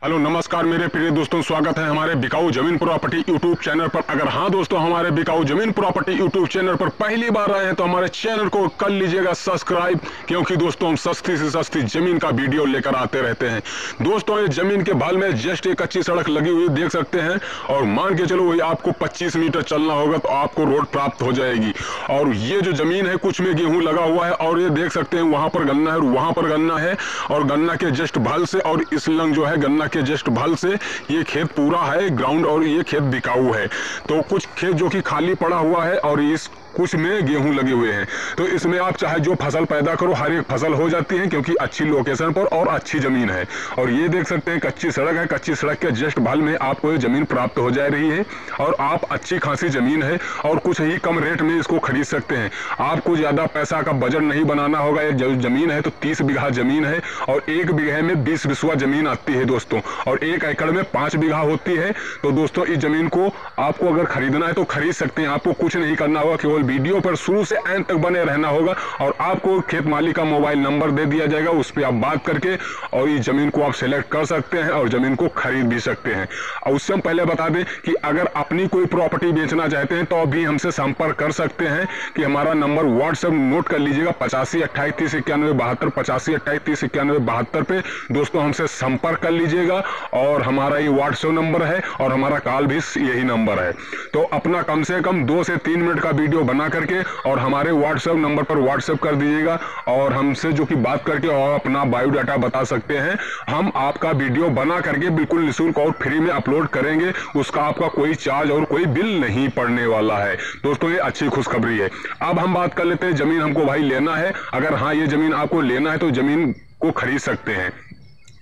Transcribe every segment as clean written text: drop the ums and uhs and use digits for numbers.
Hello नमस्कार मेरे प्रिय दोस्तों, स्वागत है हमारे बिकाऊ जमीन प्रॉपर्टी यूट्यूब चैनल पर। अगर हाँ दोस्तों, हमारे बिकाऊ जमीन प्रॉपर्टी यूट्यूब चैनल पर पहली बार आए हैं तो हमारे चैनल को कर लीजिएगा सब्सक्राइब, क्योंकि दोस्तों हम सस्ती से सस्ती जमीन का वीडियो लेकर आते रहते हैं। दोस्तों ये जमीन के बगल में जस्ट एक अच्छी सड़क लगी हुई देख सकते हैं, और मान के चलो वही आपको 25 मीटर चलना होगा तो आपको रोड प्राप्त हो जाएगी। और ये जो जमीन है कुछ में गेहूं लगा हुआ है, और ये देख सकते हैं वहां पर गन्ना है और वहां पर गन्ना है, और गन्ना के जस्ट बगल से और इस लंग जो है गन्ना के जस्ट बगल से ये खेत पूरा है ग्राउंड, और ये खेत बिकाऊ है। तो कुछ खेत जो कि खाली पड़ा हुआ है और इस कुछ में गेहूं लगे हुए हैं। तो इसमें आप चाहे जो फसल पैदा करो हर एक फसल हो जाती है, क्योंकि अच्छी लोकेशन पर और अच्छी जमीन है। और ये देख सकते हैं कच्ची सड़क है, कच्ची सड़क के जस्ट बगल में आपको ये जमीन प्राप्त हो जा रही है, और आप अच्छी खासी जमीन है और कुछ ही कम रेट में इसको खरीद सकते हैं। आपको ज्यादा पैसा का बजट नहीं बनाना होगा। ये जमीन है तो 30 बीघा जमीन है, और 1 बीघे में 20 बिस्वा जमीन आती है दोस्तों, और 1 एकड़ में 5 बीघा होती है। तो दोस्तों इस जमीन को आपको अगर खरीदना है तो खरीद सकते हैं। आपको कुछ नहीं करना होगा, केवल वीडियो पर शुरू से अंत तक बने रहना होगा, और आपको खेत मालिक का मोबाइल नंबर दे दिया जाएगा। उस पर आप बात करके और इस जमीन को आप सेलेक्ट कर सकते हैं और जमीन को खरीद भी सकते हैं। और उससे हम पहले बता दें कि अगर अपनी कोई प्रॉपर्टी बेचना चाहते हैं तो अभी हमसे संपर्क कर सकते हैं। कि हमारा नंबर व्हाट्सएप नोट कर लीजिएगा 85 28 30 91 72, 85 28 30 91 72 पे दोस्तों हमसे संपर्क कर लीजिएगा। और हमारा ये व्हाट्सएप नंबर है और हमारा कॉल भी यही नंबर है। तो अपना कम से कम 2 से 3 मिनट का वीडियो बना करके और हमारे व्हाट्सएप नंबर पर व्हाट्सएप कर दीजिएगा, और हमसे जो कि बात करके और अपना बायोडाटा बता सकते हैं। हम आपका वीडियो बना करके बिल्कुल निःशुल्क और फ्री में अपलोड करेंगे। उसका आपका कोई चार्ज और कोई बिल नहीं पड़ने वाला है। दोस्तों ये अच्छी खुशखबरी है। अब हम बात कर लेते हैं, जमीन हमको भाई लेना है। अगर हाँ ये जमीन आपको लेना है तो जमीन को खरीद सकते हैं।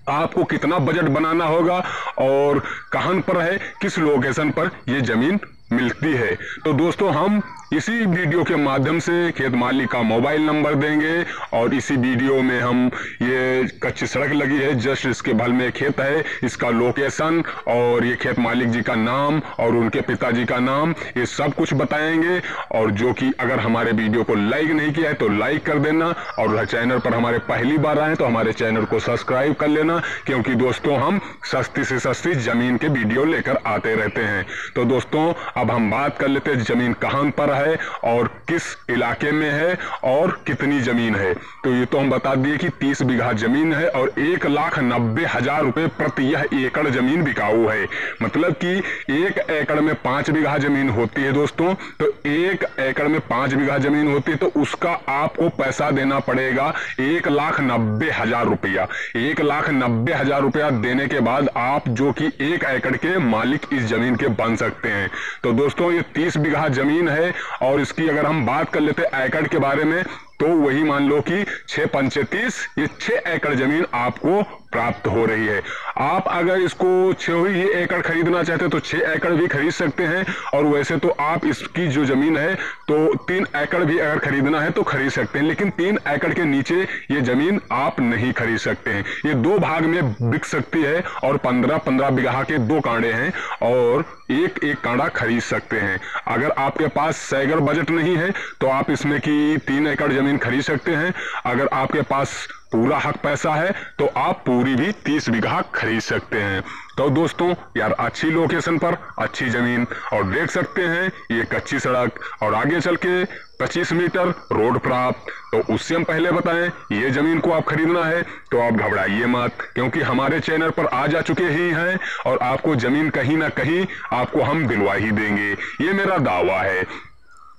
आपको कितना बजट बनाना होगा और कहां पर है, किस लोकेशन पर ये जमीन मिलती है। तो दोस्तों हम इसी वीडियो के माध्यम से खेत मालिक का मोबाइल नंबर देंगे, और इसी वीडियो में हम ये कच्ची सड़क लगी है जस्ट इसके बगल में खेत है, इसका लोकेशन और ये खेत मालिक जी का नाम और उनके पिताजी का नाम, ये सब कुछ बताएंगे। और जो कि अगर हमारे वीडियो को लाइक नहीं किया है तो लाइक कर देना, और चैनल पर हमारे पहली बार आए तो हमारे चैनल को सब्सक्राइब कर लेना, क्योंकि दोस्तों हम सस्ती से सस्ती जमीन के वीडियो लेकर आते रहते हैं। तो दोस्तों अब हम बात कर लेते हैं जमीन कहां पर है और किस इलाके में है और कितनी जमीन है। तो ये तो हम बता दिए कि 30 बीघा जमीन है और 1,90,000 रुपए प्रति यह एकड़ जमीन बिकाऊ है। मतलब कि 1 एकड़ में 5 बीघा जमीन होती है दोस्तों। तो 1 एकड़ में 5 बीघा जमीन होती है तो उसका आपको पैसा देना पड़ेगा 1,90,000 रुपया। 1,90,000 रुपया देने के बाद आप जो कि 1 एकड़ के मालिक इस जमीन के बन सकते हैं। तो दोस्तों ये 30 बीघा जमीन है, और इसकी अगर हम बात कर लेते हैं एकड़ के बारे में तो वही मान लो कि 6 पंचे 30, ये 6 एकड़ जमीन आपको प्राप्त हो रही है। आप अगर इसको 6 ही एकड़ खरीदना चाहते हैं तो 6 एकड़ भी खरीद सकते हैं, और वैसे तो आप इसकी जो जमीन है तो 3 एकड़ भी अगर खरीदना है तो खरीद सकते हैं, लेकिन 3 एकड़ के नीचे ये जमीन आप नहीं खरीद सकते हैं। ये 2 भाग में बिक सकती है, और 15-15 बीघा के 2 कांडे हैं, और एक कांडा खरीद सकते हैं। अगर आपके पास सैगर बजट नहीं है तो आप इसमें की 3 एकड़ जमीन खरीद सकते हैं। अगर आपके पास पूरा हक पैसा है तो आप पूरी भी 30 बीघा खरीद सकते हैं। तो दोस्तों यार अच्छी लोकेशन पर अच्छी जमीन, और देख सकते हैं ये कच्ची सड़क, और आगे चल के 25 मीटर रोड प्राप्त। तो उससे हम पहले बताएं ये जमीन को आप खरीदना है तो आप घबराइए मत, क्योंकि हमारे चैनल पर आ जा चुके ही हैं, और आपको जमीन कहीं ना कहीं आपको हम दिलवा ही देंगे, ये मेरा दावा है।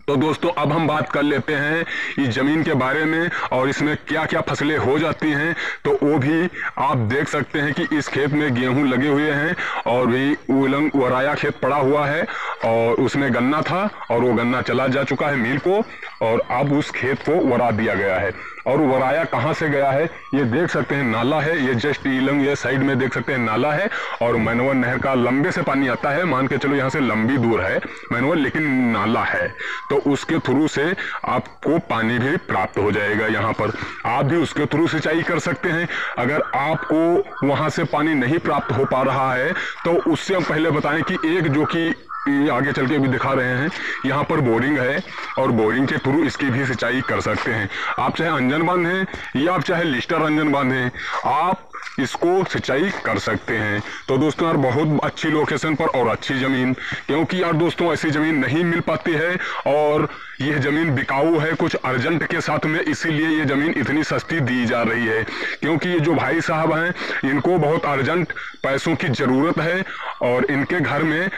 तो दोस्तों अब हम बात कर लेते हैं इस जमीन के बारे में, और इसमें क्या क्या फसलें हो जाती हैं। तो वो भी आप देख सकते हैं कि इस खेत में गेहूं लगे हुए हैं, और भी उलंग वराया खेत पड़ा हुआ है, और उसमें गन्ना था और वो गन्ना चला जा चुका है मिल को, और अब उस खेत को वरा दिया गया है। और वराया कहाँ से गया है ये देख सकते हैं, नाला है, ये जस्ट इलंग ये साइड में देख सकते हैं नाला है, और मैनवर नहर का लंबे से पानी आता है। मान के चलो यहाँ से लंबी दूर है मैनवर, लेकिन नाला है, तो उसके थ्रू से आपको पानी भी प्राप्त हो जाएगा। यहाँ पर आप भी उसके थ्रू सिंचाई कर सकते हैं। अगर आपको वहां से पानी नहीं प्राप्त हो पा रहा है तो उससे हम पहले बताएं कि एक जो कि ये आगे चल के भी दिखा रहे हैं, यहाँ पर बोरिंग है, और बोरिंग के थ्रू इसकी भी सिंचाई कर सकते हैं। आप चाहे अंजन बांध हैं या आप चाहे लिस्टर अंजन बांधें, आप इसको सिंचाई कर सकते हैं। तो दोस्तों यार बहुत अच्छी लोकेशन पर और अच्छी जमीन, क्योंकि यार दोस्तों ऐसी जमीन नहीं मिल पाती है और यह जमीन बिकाऊ है कुछ अर्जेंट के साथ में, इसीलिए ये जमीन इतनी सस्ती दी जा रही है। क्योंकि ये जो भाई साहब हैं इनको बहुत अर्जेंट पैसों की जरूरत है और इनके घर में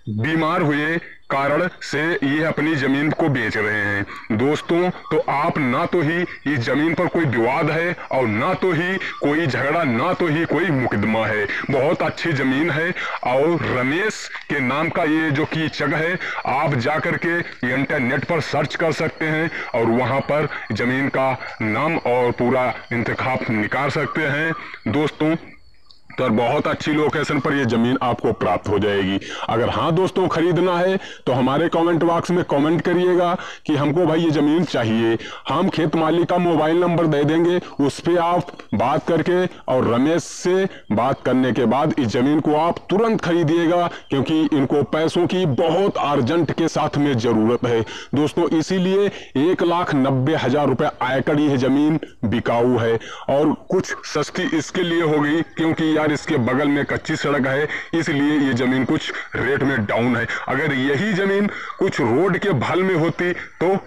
बीमार हुए कारण से ये अपनी जमीन को बेच रहे हैं। दोस्तों तो आप ना तो ही इस जमीन पर कोई विवाद है और ना तो ही कोई झगड़ा, ना तो ही कोई मुकदमा है। बहुत अच्छी जमीन है और रमेश के नाम का ये जो की जगह है, आप जाकर के इंटरनेट पर सर्च कर सकते हैं और वहां पर जमीन का नाम और पूरा इंतखाब निकाल सकते हैं। दोस्तों तो बहुत अच्छी लोकेशन पर यह जमीन आपको प्राप्त हो जाएगी। अगर हाँ दोस्तों खरीदना है तो हमारे कमेंट बॉक्स में कमेंट करिएगा कि हमको भाई ये जमीन चाहिए। हम खेत मालिक का मोबाइल नंबर दे देंगे, उस पर आप बात करके और रमेश से बात करने के बाद इस जमीन को आप तुरंत खरीदिएगा, क्योंकि इनको पैसों की बहुत अर्जेंट के साथ में जरूरत है। दोस्तों इसीलिए 1,90,000 रुपए आयकर यह जमीन बिकाऊ है और कुछ सस्ती इसके लिए हो गई क्योंकि यार इसके बगल में कच्ची सड़क है, इसलिए ये जमीन कुछ रेट में डाउन है। अगर यही जमीन कुछ रोड के बगल में होती तो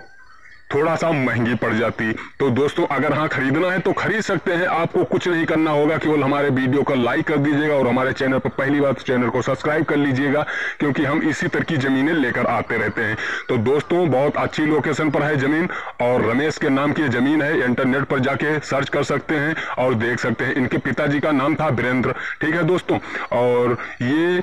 थोड़ा सा महंगी पड़ जाती। तो दोस्तों अगर हाँ खरीदना है तो खरीद सकते हैं, आपको कुछ नहीं करना होगा, केवल हमारे वीडियो को लाइक कर दीजिएगा और हमारे चैनल पर पहली बार चैनल को सब्सक्राइब कर लीजिएगा, क्योंकि हम इसी तरह की जमीनें लेकर आते रहते हैं। तो दोस्तों बहुत अच्छी लोकेशन पर है जमीन और रमेश के नाम की जमीन है। इंटरनेट पर जाके सर्च कर सकते हैं और देख सकते हैं। इनके पिताजी का नाम था वीरेंद्र, ठीक है दोस्तों, और ये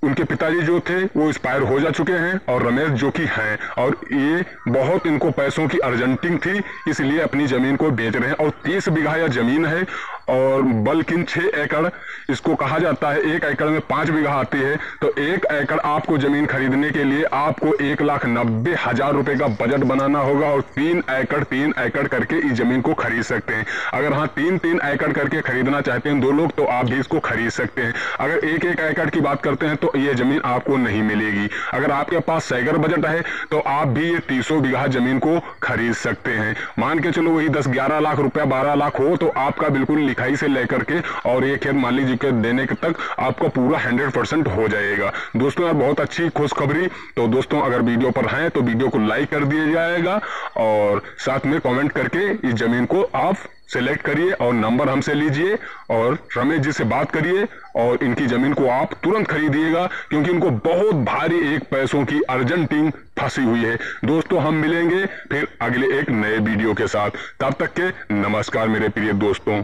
उनके पिताजी जो थे वो एक्सपायर हो जा चुके हैं और रमेश जो कि हैं, और ये बहुत इनको पैसों की अर्जेंटिंग थी, इसलिए अपनी जमीन को बेच रहे हैं। और 30 बीघा यह जमीन है और बल्कि 6 एकड़ इसको कहा जाता है। 1 एकड़ में 5 बीघा आती है। तो 1 एकड़ आपको जमीन खरीदने के लिए आपको 1,90,000 रुपए का बजट बनाना होगा और 3 एकड़ करके इस जमीन को खरीद सकते हैं। अगर हाँ 3 एकड़ करके खरीदना चाहते हैं 2 लोग तो आप भी इसको खरीद सकते हैं। अगर 1 एकड़ की बात करते हैं तो ये जमीन आपको नहीं मिलेगी। अगर आपके पास सैगर बजट है तो आप भी ये 300 बीघा जमीन को खरीद सकते हैं। मान के चलो वही 10-11 लाख रुपया 12 लाख हो तो आपका बिल्कुल लिखाई से लेकर के और ये खेत मालिक जी के देने के तक आपका पूरा 100% हो जाएगा। दोस्तों यार बहुत अच्छी खुशखबरी। तो दोस्तों अगर वीडियो पर हैं तो वीडियो को लाइक कर दिया जाएगा और साथ में कमेंट करके इस जमीन को आप सेलेक्ट करिए और नंबर हमसे लीजिए और रमेश जी से बात करिए और इनकी जमीन को आप तुरंत खरीदिएगा, क्योंकि इनको बहुत भारी एक पैसों की अर्जेंटिंग फंसी हुई है। दोस्तों हम मिलेंगे फिर अगले एक नए वीडियो के साथ, तब तक के नमस्कार मेरे प्रिय दोस्तों।